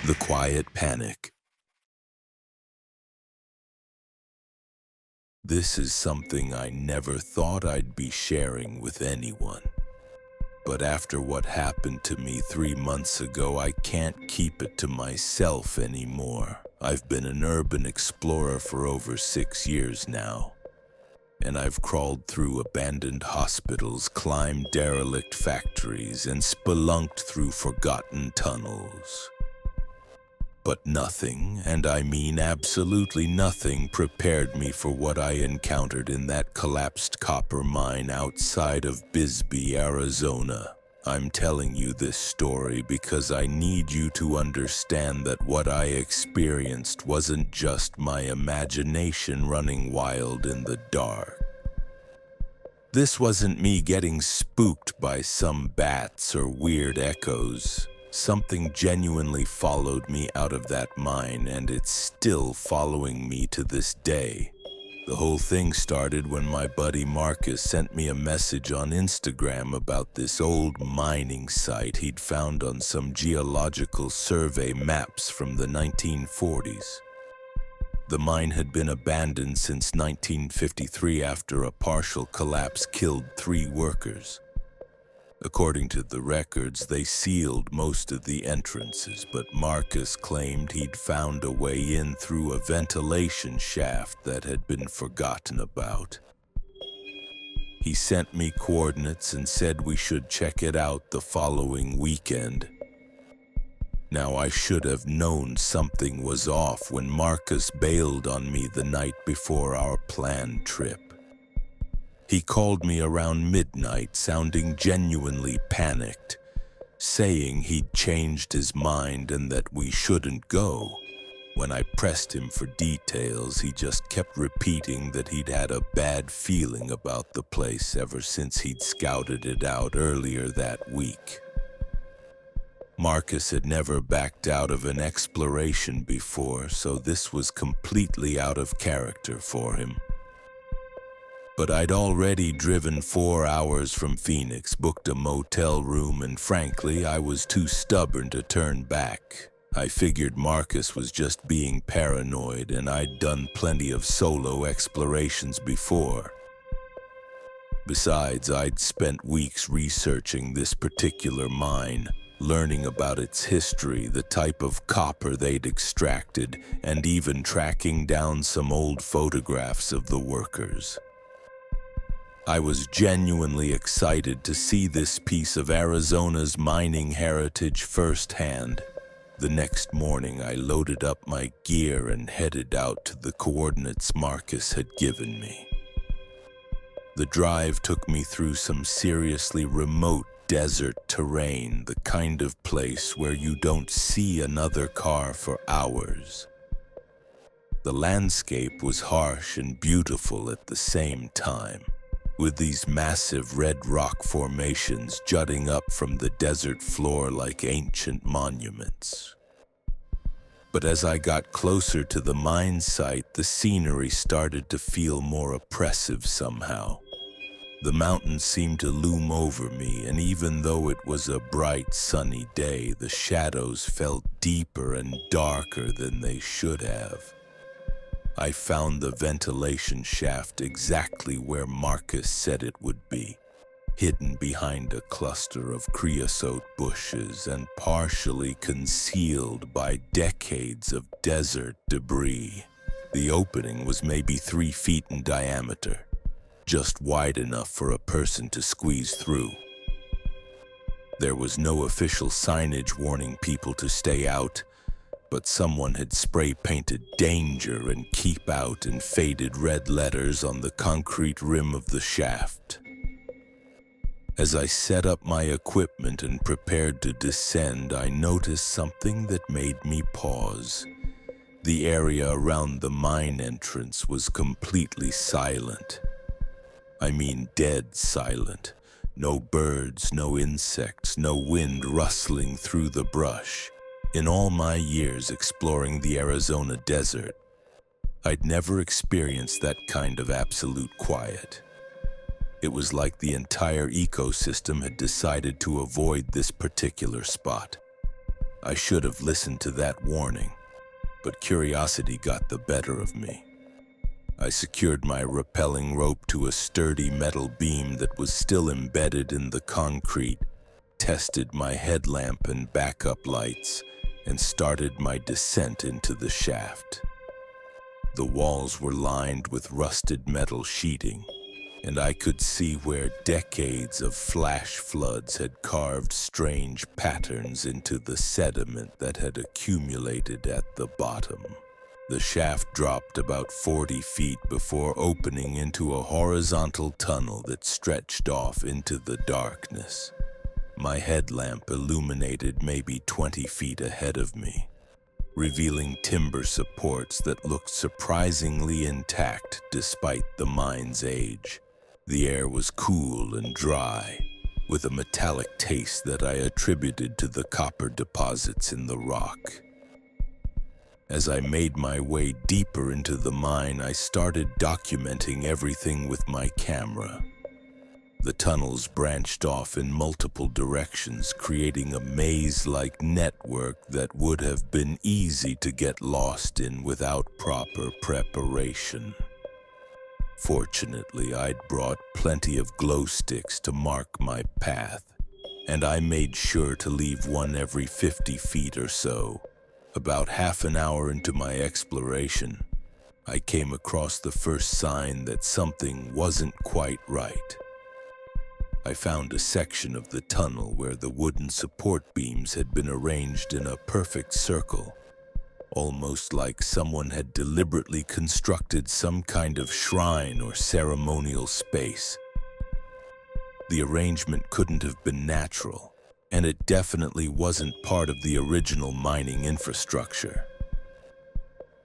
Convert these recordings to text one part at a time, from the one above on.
The quiet panic. This is something I never thought I'd be sharing with anyone. But after what happened to me 3 months ago, I can't keep it to myself anymore. I've been an urban explorer for over 6 years now, and I've crawled through abandoned hospitals, climbed derelict factories, and spelunked through forgotten tunnels. But nothing, and I mean absolutely nothing, prepared me for what I encountered in that collapsed copper mine outside of Bisbee, Arizona. I'm telling you this story because I need you to understand that what I experienced wasn't just my imagination running wild in the dark. This wasn't me getting spooked by some bats or weird echoes. Something genuinely followed me out of that mine, and it's still following me to this day. The whole thing started when my buddy Marcus sent me a message on Instagram about this old mining site he'd found on some geological survey maps from the 1940s. The mine had been abandoned since 1953 after a partial collapse killed 3 workers. According to the records, they sealed most of the entrances, but Marcus claimed he'd found a way in through a ventilation shaft that had been forgotten about. He sent me coordinates and said we should check it out the following weekend. Now, I should have known something was off when Marcus bailed on me the night before our planned trip. He called me around midnight, sounding genuinely panicked, saying he'd changed his mind and that we shouldn't go. When I pressed him for details, he just kept repeating that he'd had a bad feeling about the place ever since he'd scouted it out earlier that week. Marcus had never backed out of an exploration before, so this was completely out of character for him. But I'd already driven 4 hours from Phoenix, booked a motel room, and frankly, I was too stubborn to turn back. I figured Marcus was just being paranoid, and I'd done plenty of solo explorations before. Besides, I'd spent weeks researching this particular mine, learning about its history, the type of copper they'd extracted, and even tracking down some old photographs of the workers. I was genuinely excited to see this piece of Arizona's mining heritage firsthand. The next morning, I loaded up my gear and headed out to the coordinates Marcus had given me. The drive took me through some seriously remote desert terrain, the kind of place where you don't see another car for hours. The landscape was harsh and beautiful at the same time, with these massive red rock formations jutting up from the desert floor like ancient monuments. But as I got closer to the mine site, the scenery started to feel more oppressive somehow. The mountains seemed to loom over me, and even though it was a bright, sunny day, the shadows felt deeper and darker than they should have. I found the ventilation shaft exactly where Marcus said it would be, hidden behind a cluster of creosote bushes and partially concealed by decades of desert debris. The opening was maybe 3 feet in diameter, just wide enough for a person to squeeze through. There was no official signage warning people to stay out, but someone had spray-painted "Danger" and "Keep Out" in faded red letters on the concrete rim of the shaft. As I set up my equipment and prepared to descend, I noticed something that made me pause. The area around the mine entrance was completely silent. I mean dead silent. No birds, no insects, no wind rustling through the brush. In all my years exploring the Arizona desert, I'd never experienced that kind of absolute quiet. It was like the entire ecosystem had decided to avoid this particular spot. I should have listened to that warning, but curiosity got the better of me. I secured my rappelling rope to a sturdy metal beam that was still embedded in the concrete, tested my headlamp and backup lights, and started my descent into the shaft. The walls were lined with rusted metal sheeting, and I could see where decades of flash floods had carved strange patterns into the sediment that had accumulated at the bottom. The shaft dropped about 40 feet before opening into a horizontal tunnel that stretched off into the darkness. My headlamp illuminated maybe 20 feet ahead of me, revealing timber supports that looked surprisingly intact despite the mine's age. The air was cool and dry, with a metallic taste that I attributed to the copper deposits in the rock. As I made my way deeper into the mine, I started documenting everything with my camera. The tunnels branched off in multiple directions, creating a maze-like network that would have been easy to get lost in without proper preparation. Fortunately, I'd brought plenty of glow sticks to mark my path, and I made sure to leave one every 50 feet or so. About half an hour into my exploration, I came across the first sign that something wasn't quite right. I found a section of the tunnel where the wooden support beams had been arranged in a perfect circle, almost like someone had deliberately constructed some kind of shrine or ceremonial space. The arrangement couldn't have been natural, and it definitely wasn't part of the original mining infrastructure.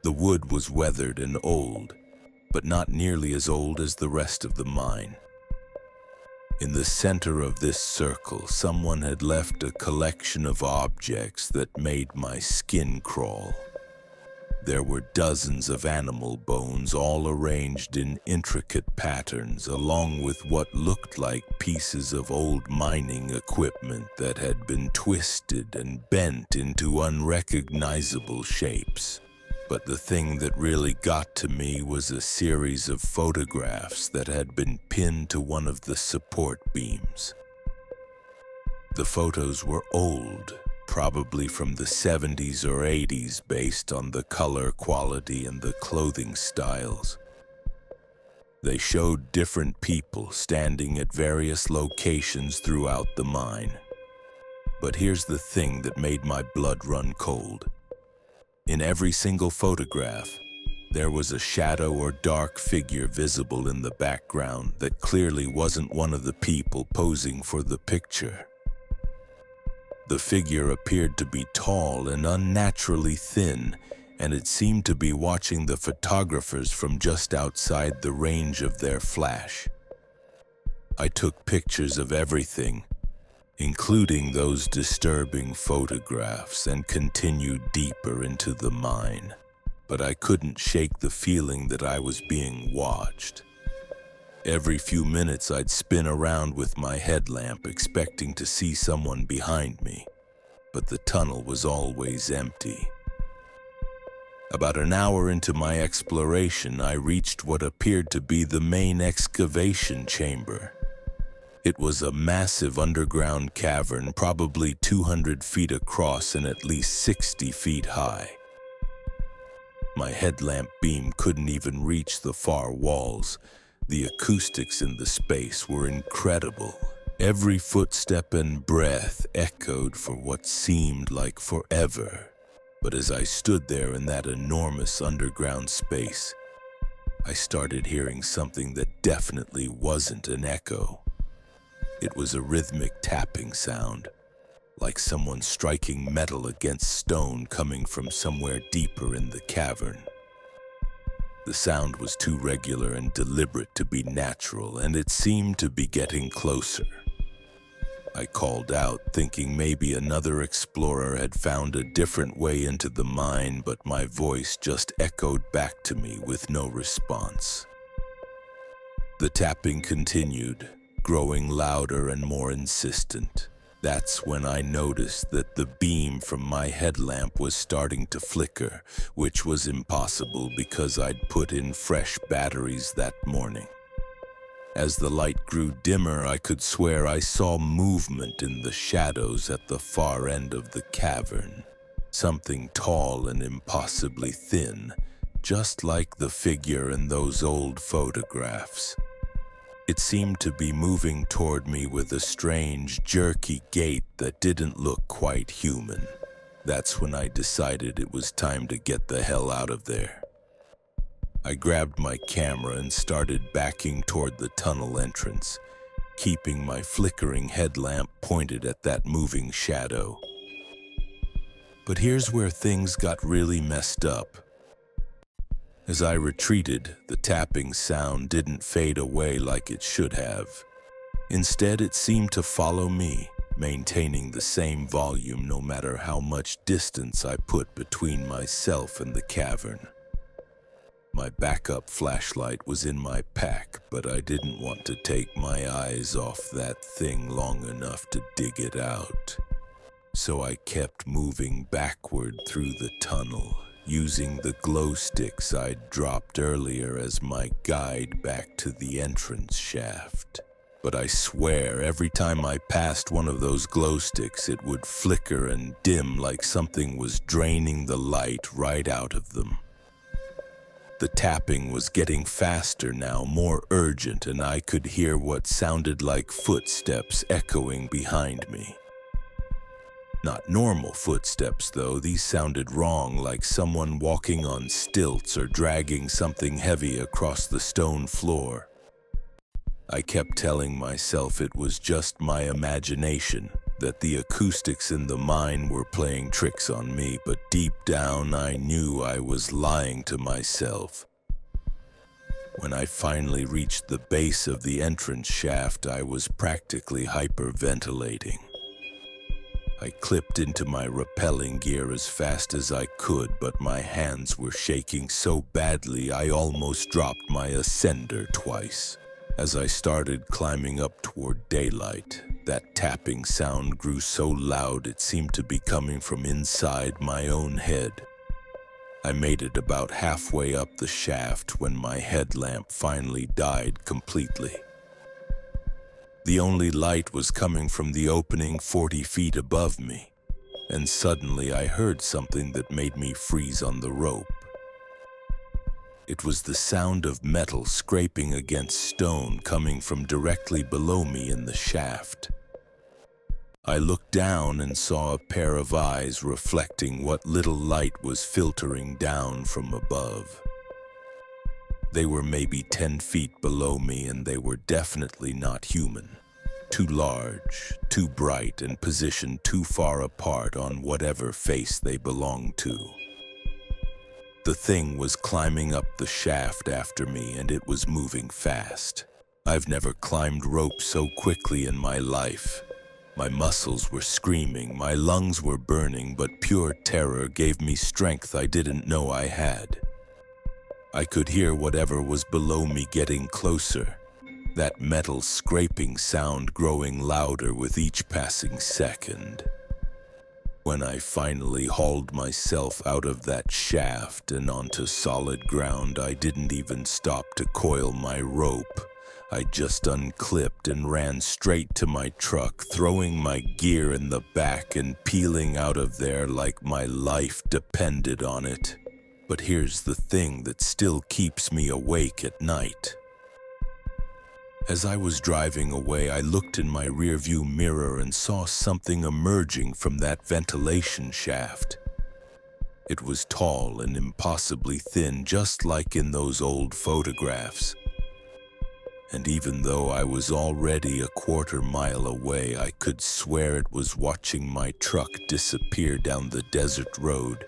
The wood was weathered and old, but not nearly as old as the rest of the mine. In the center of this circle, someone had left a collection of objects that made my skin crawl. There were dozens of animal bones, all arranged in intricate patterns, along with what looked like pieces of old mining equipment that had been twisted and bent into unrecognizable shapes. But the thing that really got to me was a series of photographs that had been pinned to one of the support beams. The photos were old, probably from the 70s or 80s, based on the color quality and the clothing styles. They showed different people standing at various locations throughout the mine. But here's the thing that made my blood run cold. In every single photograph, there was a shadow or dark figure visible in the background that clearly wasn't one of the people posing for the picture. The figure appeared to be tall and unnaturally thin, and it seemed to be watching the photographers from just outside the range of their flash. I took pictures of everything, including those disturbing photographs, and continued deeper into the mine. But I couldn't shake the feeling that I was being watched. Every few minutes I'd spin around with my headlamp, expecting to see someone behind me, but the tunnel was always empty. About an hour into my exploration, I reached what appeared to be the main excavation chamber. It was a massive underground cavern, probably 200 feet across and at least 60 feet high. My headlamp beam couldn't even reach the far walls. The acoustics in the space were incredible. Every footstep and breath echoed for what seemed like forever. But as I stood there in that enormous underground space, I started hearing something that definitely wasn't an echo. It was a rhythmic tapping sound, like someone striking metal against stone coming from somewhere deeper in the cavern. The sound was too regular and deliberate to be natural, and it seemed to be getting closer. I called out, thinking maybe another explorer had found a different way into the mine, but my voice just echoed back to me with no response. The tapping continued, growing louder and more insistent. That's when I noticed that the beam from my headlamp was starting to flicker, which was impossible because I'd put in fresh batteries that morning. As the light grew dimmer, I could swear I saw movement in the shadows at the far end of the cavern. Something tall and impossibly thin, just like the figure in those old photographs. It seemed to be moving toward me with a strange, jerky gait that didn't look quite human. That's when I decided it was time to get the hell out of there. I grabbed my camera and started backing toward the tunnel entrance, keeping my flickering headlamp pointed at that moving shadow. But here's where things got really messed up. As I retreated, the tapping sound didn't fade away like it should have. Instead, it seemed to follow me, maintaining the same volume no matter how much distance I put between myself and the cavern. My backup flashlight was in my pack, but I didn't want to take my eyes off that thing long enough to dig it out. So I kept moving backward through the tunnel, using the glow sticks I'd dropped earlier as my guide back to the entrance shaft. But I swear, every time I passed one of those glow sticks, it would flicker and dim like something was draining the light right out of them. The tapping was getting faster now, more urgent, and I could hear what sounded like footsteps echoing behind me. Not normal footsteps, though. These sounded wrong, like someone walking on stilts or dragging something heavy across the stone floor. I kept telling myself it was just my imagination, that the acoustics in the mine were playing tricks on me, but deep down I knew I was lying to myself. When I finally reached the base of the entrance shaft, I was practically hyperventilating. I clipped into my rappelling gear as fast as I could, but my hands were shaking so badly I almost dropped my ascender twice. As I started climbing up toward daylight, that tapping sound grew so loud it seemed to be coming from inside my own head. I made it about halfway up the shaft when my headlamp finally died completely. The only light was coming from the opening 40 feet above me, and suddenly I heard something that made me freeze on the rope. It was the sound of metal scraping against stone coming from directly below me in the shaft. I looked down and saw a pair of eyes reflecting what little light was filtering down from above. They were maybe 10 feet below me, and they were definitely not human. Too large, too bright, and positioned too far apart on whatever face they belonged to. The thing was climbing up the shaft after me, and it was moving fast. I've never climbed rope so quickly in my life. My muscles were screaming, my lungs were burning, but pure terror gave me strength I didn't know I had. I could hear whatever was below me getting closer, that metal scraping sound growing louder with each passing second. When I finally hauled myself out of that shaft and onto solid ground, I didn't even stop to coil my rope. I just unclipped and ran straight to my truck, throwing my gear in the back and peeling out of there like my life depended on it. But here's the thing that still keeps me awake at night. As I was driving away, I looked in my rearview mirror and saw something emerging from that ventilation shaft. It was tall and impossibly thin, just like in those old photographs. And even though I was already a quarter-mile away, I could swear it was watching my truck disappear down the desert road.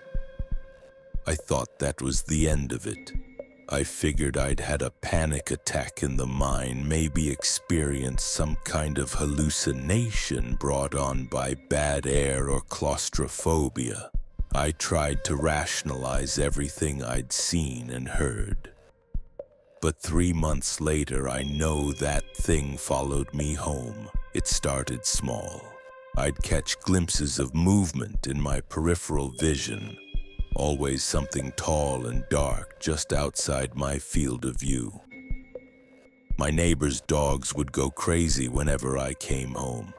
I thought that was the end of it. I figured I'd had a panic attack in the mine, maybe experienced some kind of hallucination brought on by bad air or claustrophobia. I tried to rationalize everything I'd seen and heard. But 3 months later, I know that thing followed me home. It started small. I'd catch glimpses of movement in my peripheral vision, always something tall and dark just outside my field of view. My neighbors' dogs would go crazy whenever I came home,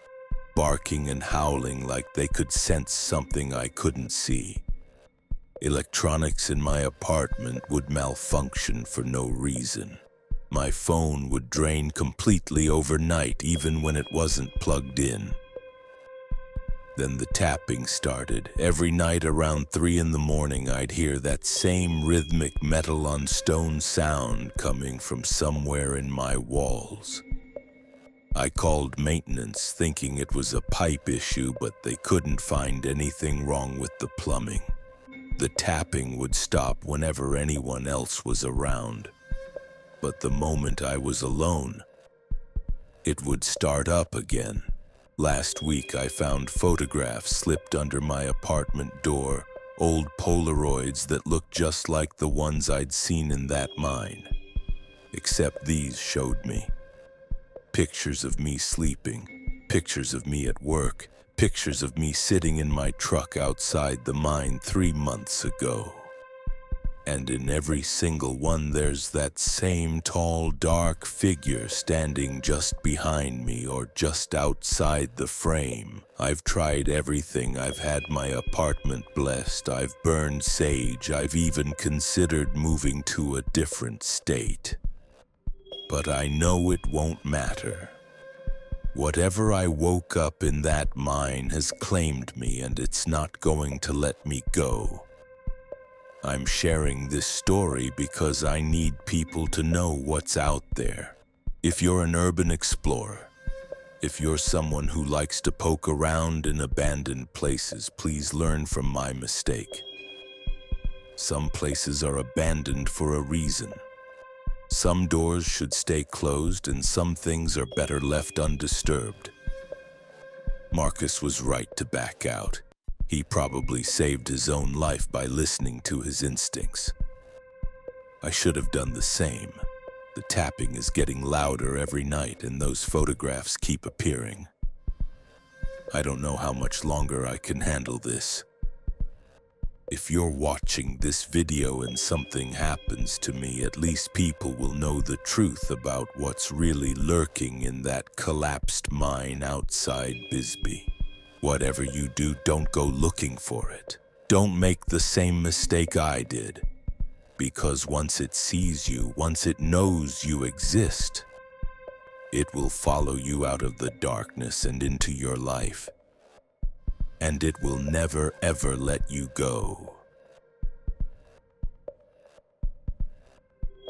barking and howling like they could sense something I couldn't see. Electronics in my apartment would malfunction for no reason. My phone would drain completely overnight even when it wasn't plugged in. Then the tapping started. Every night around 3 in the morning, I'd hear that same rhythmic metal on stone sound coming from somewhere in my walls. I called maintenance thinking it was a pipe issue, but they couldn't find anything wrong with the plumbing. The tapping would stop whenever anyone else was around. But the moment I was alone, it would start up again. Last week I found photographs slipped under my apartment door, old Polaroids that looked just like the ones I'd seen in that mine. Except these showed me pictures of me sleeping, pictures of me at work, pictures of me sitting in my truck outside the mine 3 months ago. And in every single one there's that same tall, dark figure standing just behind me or just outside the frame. I've tried everything. I've had my apartment blessed. I've burned sage. I've even considered moving to a different state. But I know it won't matter. Whatever I woke up in that mine has claimed me, and it's not going to let me go. I'm sharing this story because I need people to know what's out there. If you're an urban explorer, if you're someone who likes to poke around in abandoned places, please learn from my mistake. Some places are abandoned for a reason. Some doors should stay closed and some things are better left undisturbed. Marcus was right to back out. He probably saved his own life by listening to his instincts. I should have done the same. The tapping is getting louder every night and those photographs keep appearing. I don't know how much longer I can handle this. If you're watching this video and something happens to me, at least people will know the truth about what's really lurking in that collapsed mine outside Bisbee. Whatever you do, don't go looking for it. Don't make the same mistake I did. Because once it sees you, once it knows you exist, it will follow you out of the darkness and into your life. And it will never ever let you go.